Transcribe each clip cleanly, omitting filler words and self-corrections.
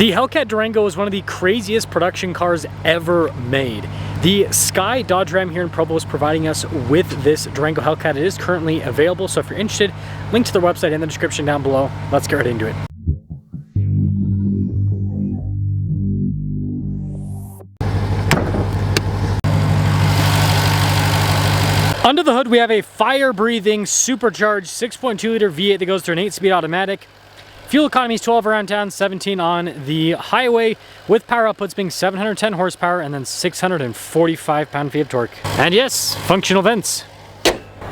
The Hellcat Durango is one of the craziest production cars ever made. The Sky Dodge Ram here in Provo is providing us with this Durango Hellcat. It is currently available, so if you're interested, link to their website in the description down below. Let's get right into it. Under the hood, we have a fire-breathing, supercharged 6.2-liter V8 that goes through an 8-speed automatic. Fuel economy is 12 around town, 17 on the highway, with power outputs being 710 horsepower and then 645 pound-feet of torque. And yes, functional vents.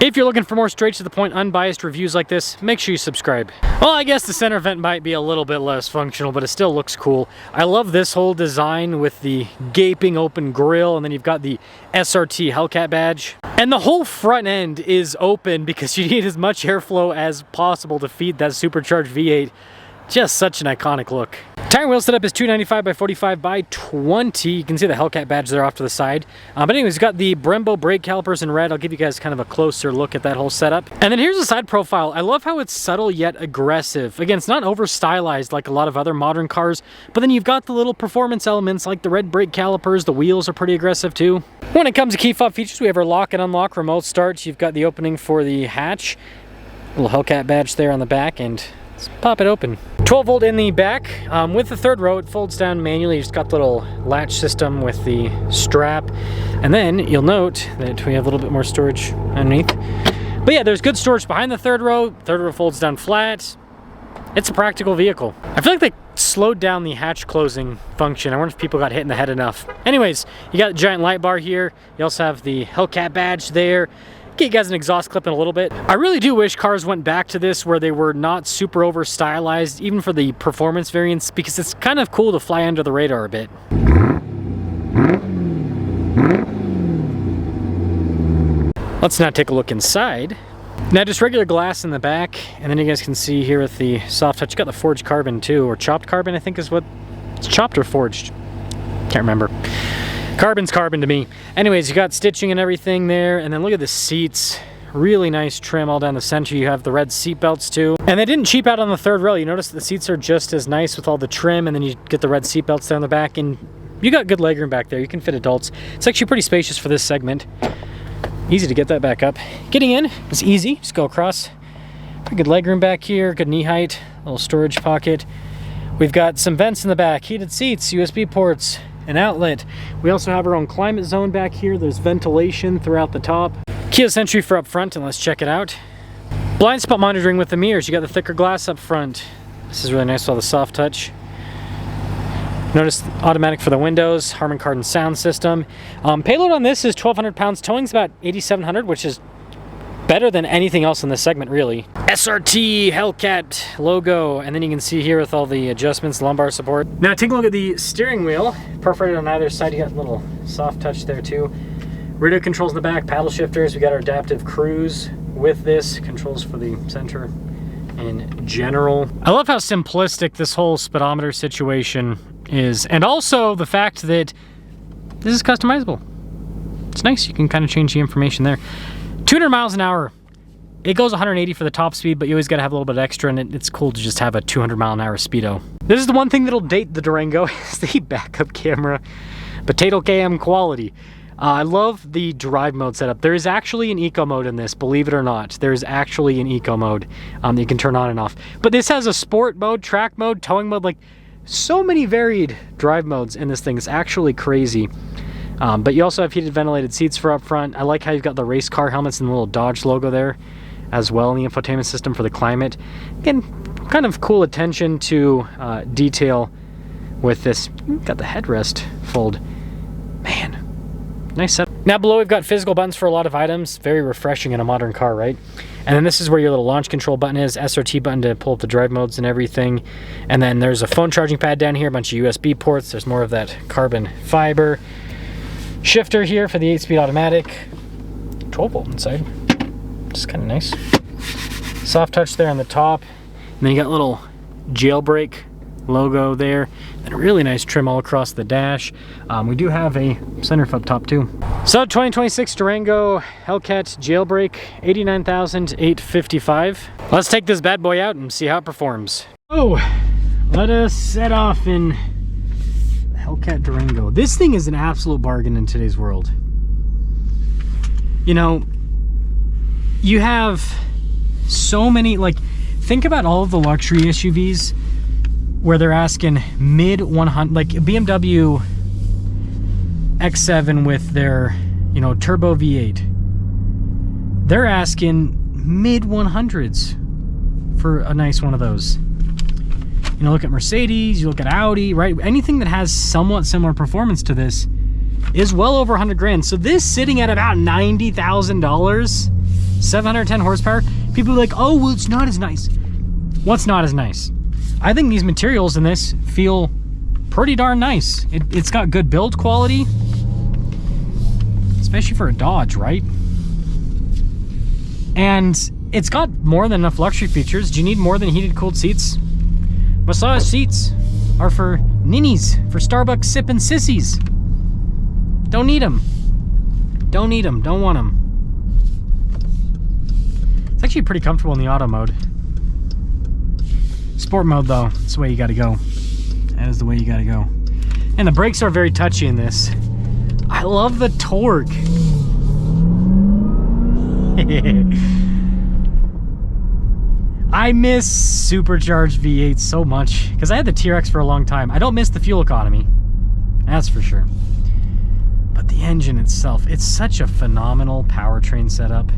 If you're looking for more straight-to-the-point, unbiased reviews like this, make sure you subscribe. Well, I guess the center vent might be a little bit less functional, but it still looks cool. I love this whole design with the gaping open grille, and then you've got the SRT Hellcat badge. And the whole front end is open because you need as much airflow as possible to feed that supercharged V8. Just such an iconic look. Tire and wheel setup is 295 by 45 by 20. You can see the Hellcat badge there off to the side. But anyways, we've got the Brembo brake calipers in red. I'll give you guys kind of a closer look at that whole setup. And then here's the side profile. I love how it's subtle yet aggressive. Again, it's not over stylized like a lot of other modern cars, but then you've got the little performance elements like the red brake calipers. The wheels are pretty aggressive too. When it comes to key fob features, we have our lock and unlock remote start. You've got the opening for the hatch. Little Hellcat badge there on the back, and let's pop it open. 12 volt in the back. With the third row, it folds down manually. You just got the little latch system with the strap. And then you'll note that we have a little bit more storage underneath. But yeah, there's good storage behind the third row. Third row folds down flat. It's a practical vehicle. I feel like they slowed down the hatch closing function. I wonder if people got hit in the head enough. Anyways, you got a giant light bar here. You also have the Hellcat badge there. Get you guys an exhaust clip in a little bit. I really do wish cars went back to this where they were not super over stylized, even for the performance variants, because it's kind of cool to fly under the radar a bit. Let's now take a look inside. Now just regular glass in the back, and then you guys can see here with the soft touch, you got the forged carbon too, or chopped carbon I think is what, it's chopped or forged? Can't remember. Carbon's carbon to me. Anyways, you got stitching and everything there, and then look at the seats. Really nice trim all down the center. You have the red seat belts too. And they didn't cheap out on the third row. You notice the seats are just as nice with all the trim, and then you get the red seat belts down the back, and you got good legroom back there. You can fit adults. It's actually pretty spacious for this segment. Easy to get that back up. Getting in is easy. Just go across. Pretty good legroom back here. Good knee height. Little storage pocket. We've got some vents in the back. Heated seats, USB ports, an outlet. We also have our own climate zone back here. There's ventilation throughout the top. Keyless entry for up front, and let's check it out. Blind spot monitoring with the mirrors. You got the thicker glass up front. This is really nice with all the soft touch. Notice automatic for the windows, Harman Kardon sound system. Payload on this is 1,200 pounds. Towing's about 8,700, which is better than anything else in this segment, really. SRT Hellcat logo, and then you can see here with all the adjustments, lumbar support. Now take a look at the steering wheel. Perforated on either side. You got a little soft touch there too. Radio controls in the back, paddle shifters. We got our adaptive cruise with this. Controls for the center in general. I love how simplistic this whole speedometer situation is, and also the fact that this is customizable. It's nice. You can kind of change the information there. 200 miles an hour. It goes 180 for the top speed, but you always got to have a little bit extra, and it's cool to just have a 200 mile an hour speedo. This is the one thing that'll date the Durango, is the backup camera. Potato cam quality. I love the drive mode setup. There is actually an eco mode in this, believe it or not. There is actually an eco mode that you can turn on and off. But this has a sport mode, track mode, towing mode, like so many varied drive modes in this thing. It's actually crazy. But you also have heated ventilated seats for up front. I like how you've got the race car helmets and the little Dodge logo there as well in the infotainment system for the climate. Again, kind of cool attention to detail with this. Got the headrest fold. Man, nice setup. Now below we've got physical buttons for a lot of items. Very refreshing in a modern car, right? And then this is where your little launch control button is, SRT button to pull up the drive modes and everything. And then there's a phone charging pad down here, a bunch of USB ports. There's more of that carbon fiber. Shifter here for the 8-speed automatic. 12 volt inside. Just kind of nice. Soft touch there on the top. And then you got a little Jailbreak logo there. And a really nice trim all across the dash. We do have a sunroof up top too. So 2026 Durango Hellcat Jailbreak, $89,855. Let's take this bad boy out and see how it performs. Oh, let us set off in the Hellcat Durango. This thing is an absolute bargain in today's world. You know, you have so many, like, think about all of the luxury SUVs where they're asking mid 100, like BMW X7 with their, you know, turbo V8. They're asking mid 100s for a nice one of those. You know, look at Mercedes, you look at Audi, right? Anything that has somewhat similar performance to this is well over 100 grand. So this sitting at about $90,000, 710 horsepower, people are like, oh, well, it's not as nice. What's not as nice? I think these materials in this feel pretty darn nice. It's got good build quality, especially for a Dodge, right? And it's got more than enough luxury features. Do you need more than heated, cooled seats? Massage seats are for ninnies, for Starbucks sipping sissies. Don't need them. Don't need them. Don't want them. It's actually pretty comfortable in the auto mode. Sport mode, though, that's the way you gotta go. That is the way you gotta go. And the brakes are very touchy in this. I love the torque. I miss supercharged V8 so much because I had the TRX for a long time. I don't miss the fuel economy, that's for sure. But the engine itself, it's such a phenomenal powertrain setup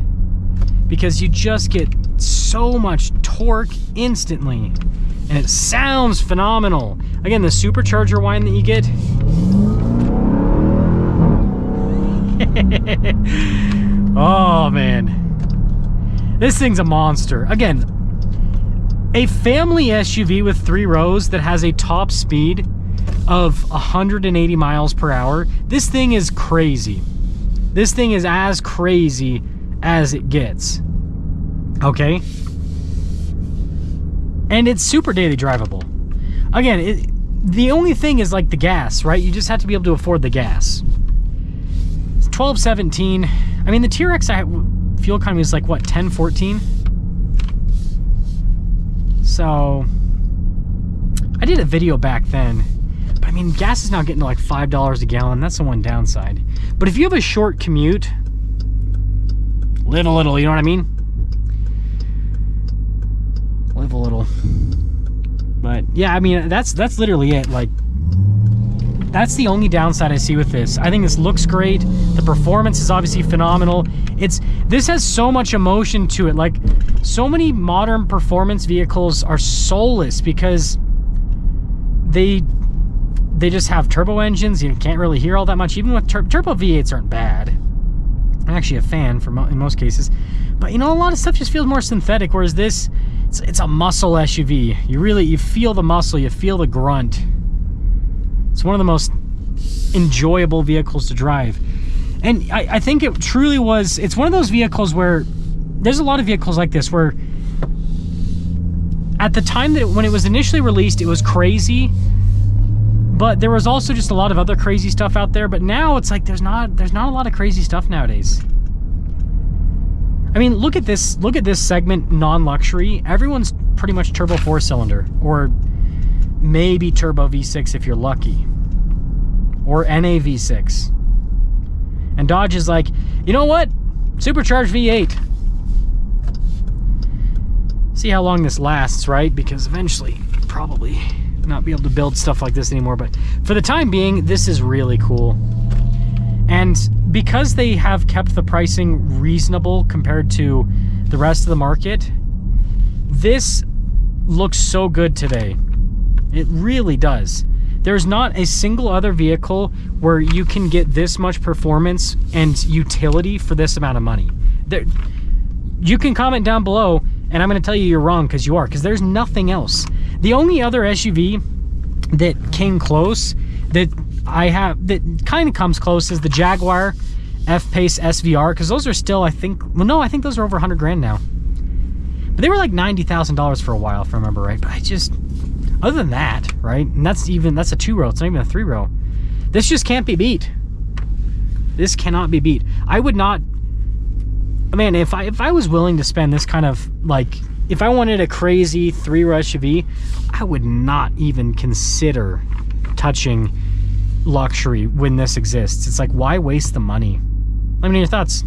because you just get so much torque instantly and it sounds phenomenal. Again, the supercharger whine that you get. Oh man, this thing's a monster. Again, a family SUV with 3 rows that has a top speed of 180 miles per hour. This thing is crazy. This thing is as crazy as it gets. Okay? And it's super daily drivable. Again, the only thing is like the gas, right? You just have to be able to afford the gas. It's 1217. I mean, the TRX fuel economy is like, what, 1014? So, I did a video back then. But I mean, gas is now getting to like $5 a gallon. That's the one downside. But if you have a short commute, live a little, you know what I mean? Live a little. But yeah, I mean, that's literally it. Like, that's the only downside I see with this. I think this looks great. The performance is obviously phenomenal. This has so much emotion to it. Like, so many modern performance vehicles are soulless because they just have turbo engines. You can't really hear all that much. Even with turbo V8s aren't bad. I'm actually a fan in most cases. But you know, a lot of stuff just feels more synthetic, whereas this, it's a muscle SUV. You feel the muscle, you feel the grunt. It's one of the most enjoyable vehicles to drive. And I think it truly was, it's one of those vehicles where, there's a lot of vehicles like this where, at the time that when it was initially released, it was crazy, but there was also just a lot of other crazy stuff out there. But now it's like, there's not a lot of crazy stuff nowadays. I mean, look at this segment, non-luxury. Everyone's pretty much turbo 4-cylinder, or maybe turbo V6 if you're lucky, or NA V6. And Dodge is like, you know what? Supercharged V8. See how long this lasts, right? Because eventually, probably not be able to build stuff like this anymore. But for the time being, this is really cool. And because they have kept the pricing reasonable compared to the rest of the market, this looks so good today. It really does. There's not a single other vehicle where you can get this much performance and utility for this amount of money. You can comment down below, and I'm going to tell you you're wrong, because you are, because there's nothing else. The only other SUV that came close, that kind of comes close, is the Jaguar F-Pace SVR, because those are still, I think, well, no, I think those are over 100 grand now. But they were like $90,000 for a while, if I remember right. But other than that, right, and that's a 2-row, it's not even a 3-row. This just can't be beat. This cannot be beat. I would not, man, if I was willing to spend this kind of, like, if I wanted a crazy 3-row SUV, I would not even consider touching luxury when this exists. It's like, why waste the money? Let me know your thoughts.